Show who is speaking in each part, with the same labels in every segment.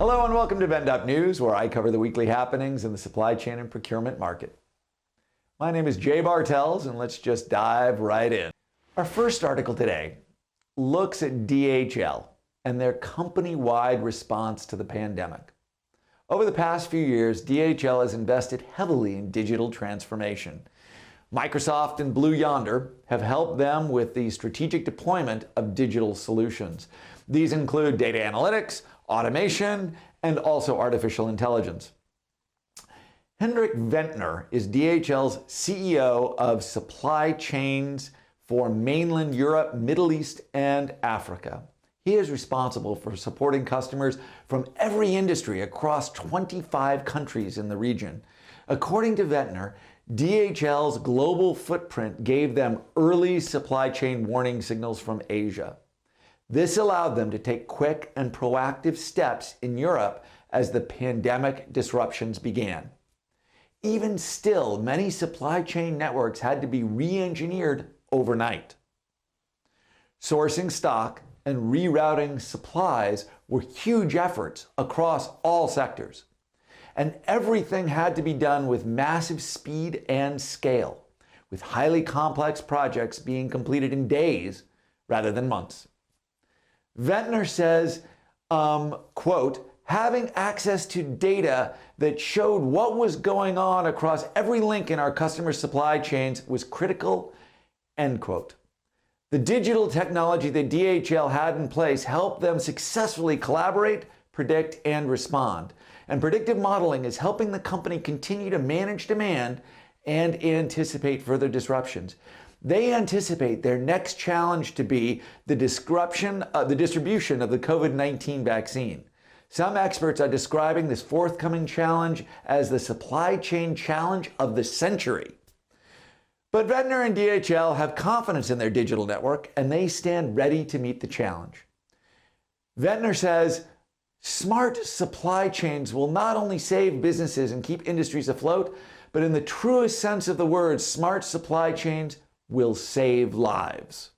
Speaker 1: Hello and welcome to VendOp News, where I cover the weekly happenings in the supply chain and procurement market. My name is Jay Bartels, and let's just dive right in. Our first article today looks at DHL and their company-wide response to the pandemic. Over the past few years, DHL has invested heavily in digital transformation. Microsoft and Blue Yonder have helped them with the strategic deployment of digital solutions. These include data analytics, automation, and also artificial intelligence. Hendrik Ventner is DHL's CEO of supply chains for mainland Europe, Middle East, and Africa. He is responsible for supporting customers from every industry across 25 countries in the region. According to Ventner, DHL's global footprint gave them early supply chain warning signals from Asia. This allowed them to take quick and proactive steps in Europe as the pandemic disruptions began. Even still, many supply chain networks had to be re-engineered overnight. Sourcing stock and rerouting supplies were huge efforts across all sectors. And everything had to be done with massive speed and scale, with highly complex projects being completed in days rather than months. Ventner says, quote, having access to data that showed what was going on across every link in our customer supply chains was critical, end quote. The digital technology that DHL had in place helped them successfully collaborate, predict, and respond. And predictive modeling is helping the company continue to manage demand and anticipate further disruptions. They anticipate their next challenge to be the distribution of the COVID-19 vaccine. Some experts are describing this forthcoming challenge as the supply chain challenge of the century. But Ventner and DHL have confidence in their digital network, and they stand ready to meet the challenge. Ventner says, smart supply chains will not only save businesses and keep industries afloat, but in the truest sense of the word, smart supply chains will save lives.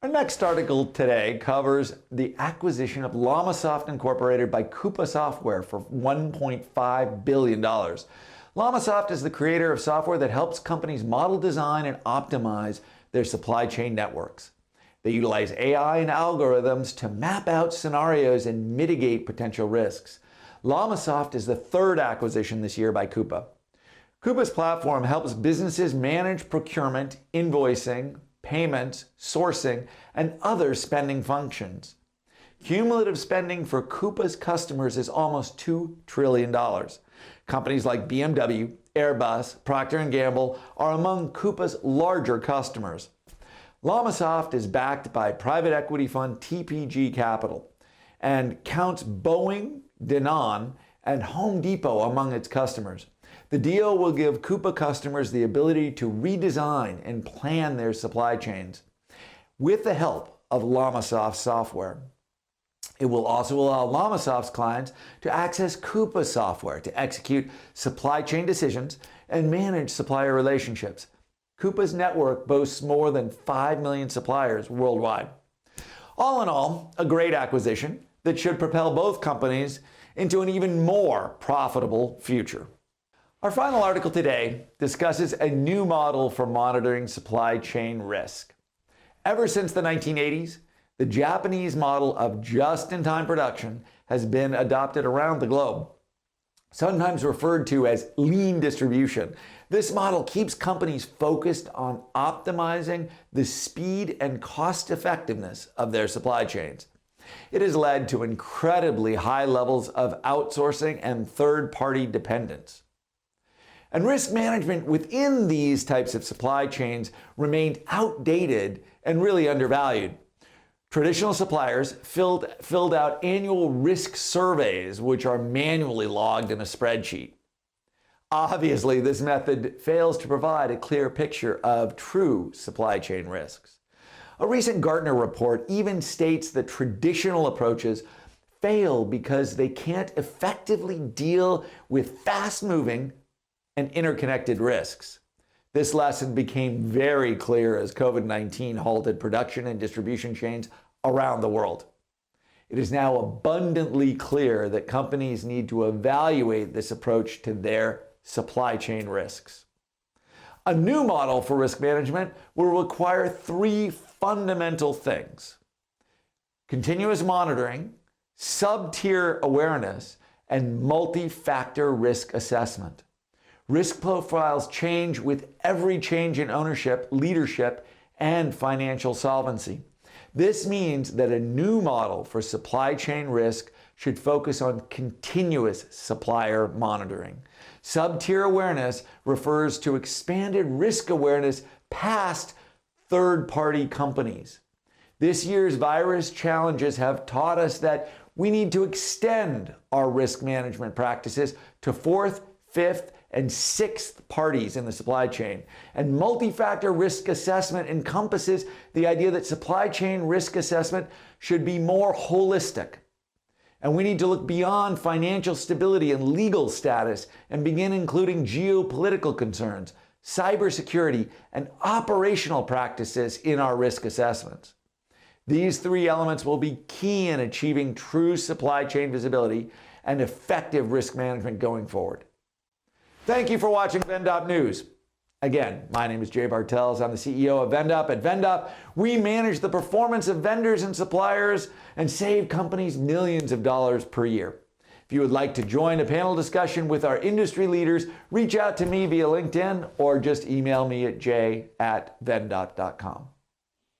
Speaker 1: Our next article today covers the acquisition of Llamasoft Incorporated by Coupa Software for $1.5 billion. Llamasoft is the creator of software that helps companies model, design, and optimize their supply chain networks. They utilize AI and algorithms to map out scenarios and mitigate potential risks. Llamasoft is the third acquisition this year by Coupa. Coupa's platform helps businesses manage procurement, invoicing, payments, sourcing, and other spending functions. Cumulative spending for Coupa's customers is almost $2 trillion. Companies like BMW, Airbus, Procter & Gamble are among Coupa's larger customers. Llamasoft is backed by private equity fund TPG Capital and counts Boeing, Danone, and Home Depot among its customers. The deal will give Coupa customers the ability to redesign and plan their supply chains with the help of Llamasoft software. It will also allow Llamasoft's clients to access Coupa software to execute supply chain decisions and manage supplier relationships. Coupa's network boasts more than 5 million suppliers worldwide. All in all, a great acquisition that should propel both companies into an even more profitable future. Our final article today discusses a new model for monitoring supply chain risk. Ever since the 1980s, the Japanese model of just-in-time production has been adopted around the globe, sometimes referred to as lean distribution. This model keeps companies focused on optimizing the speed and cost effectiveness of their supply chains. It has led to incredibly high levels of outsourcing and third-party dependence. And risk management within these types of supply chains remained outdated and really undervalued. Traditional suppliers filled out annual risk surveys, which are manually logged in a spreadsheet. Obviously, this method fails to provide a clear picture of true supply chain risks. A recent Gartner report even states that traditional approaches fail because they can't effectively deal with fast-moving and interconnected risks. This lesson became very clear as COVID-19 halted production and distribution chains around the world. It is now abundantly clear that companies need to evaluate this approach to their supply chain risks. A new model for risk management will require three fundamental things: continuous monitoring, sub-tier awareness, and multi-factor risk assessment. Risk profiles change with every change in ownership, leadership, and financial solvency. This means that a new model for supply chain risk should focus on continuous supplier monitoring. Sub-tier awareness refers to expanded risk awareness past third-party companies. This year's virus challenges have taught us that we need to extend our risk management practices to fourth, fifth, and sixth parties in the supply chain. And multi-factor risk assessment encompasses the idea that supply chain risk assessment should be more holistic. And we need to look beyond financial stability and legal status and begin including geopolitical concerns, cybersecurity, and operational practices in our risk assessments. These three elements will be key in achieving true supply chain visibility and effective risk management going forward. Thank you for watching VendOp News. Again, my name is Jay Bartels. I'm the CEO of VendOp. At VendOp, we manage the performance of vendors and suppliers and save companies millions of dollars per year. If you would like to join a panel discussion with our industry leaders, reach out to me via LinkedIn or just email me at jay@vendop.com.